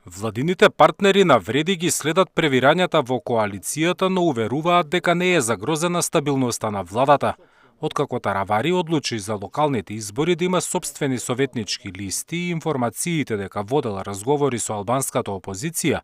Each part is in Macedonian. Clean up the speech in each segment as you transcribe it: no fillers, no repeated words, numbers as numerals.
Владините партнери на Вреди ги следат превирањата во коалицијата, но уверуваат дека не е загрозена стабилноста на владата. Откако Таравари одлучи за локалните избори да има сопствени советнички листи и информациите дека водел разговори со албанската опозиција,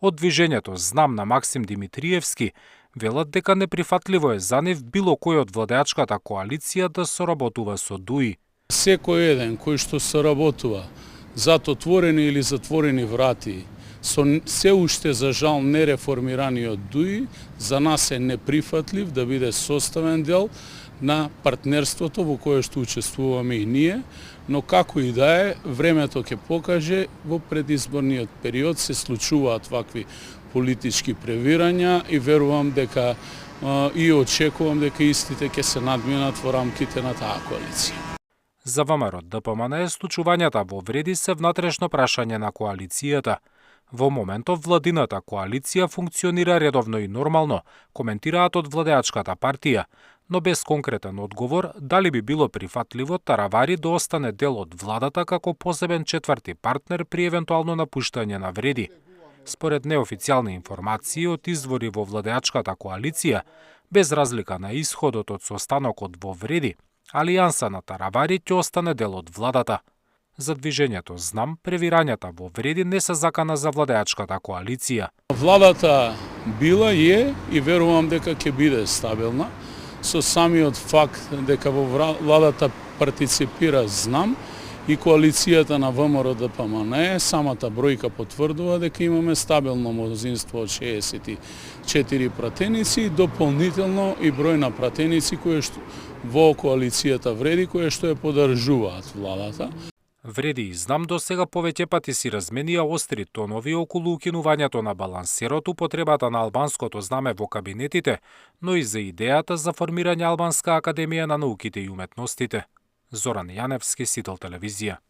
од движењето Знам на Максим Димитриевски велат дека неприфатливо е за нив било кој од владеачката коалиција да соработува со ДУИ. Секој еден кој што соработува зад отворени или затворени врати со се уште за жал нереформираниот ДУИ, за нас е неприфатлив да биде составен дел на партнерството во кое што учествуваме и ние, но како и да е, времето ќе покаже, во предизборниот период се случуваат вакви политички превирања и верувам дека и очекувам дека истите ќе се надминат во рамките на таа коалиција. За ВМРО ДПМН случувањата во Вреди се внатрешно прашање на коалицијата. Во моментов владината коалиција функционира редовно и нормално, коментираат од владеачката партија, но без конкретен одговор дали би било прифатливо Таравари да остане дел од владата како посебен четврти партнер при евентуално напуштање на Вреди. Според неофицијални информации од извори во владеачката коалиција, без разлика на исходот од состанокот во Вреди, Алијанса на Таравари ќе остане дел од владата. За движењето Знам, превирањата во Вреди не се закана за владеачката коалиција. Владата била е и верувам дека ќе биде стабилна, со самиот факт дека во владата партиципира Знам и коалицијата на ВМРО ДПМН, самата бројка потврдува дека имаме стабилно мнозинство од 64 пратеници, дополнително и број на пратеници кои што во коалицијата Вреди, кои што ја поддржуваат владата. Вреди и Знам досега повеќе пати си разменија остри тонови околу укинувањето на балансерот, употребата на албанското знаме во кабинетите, но и за идејата за формирање Албанска академија на науките и уметностите. Зоран Јаневски, Сител телевизија.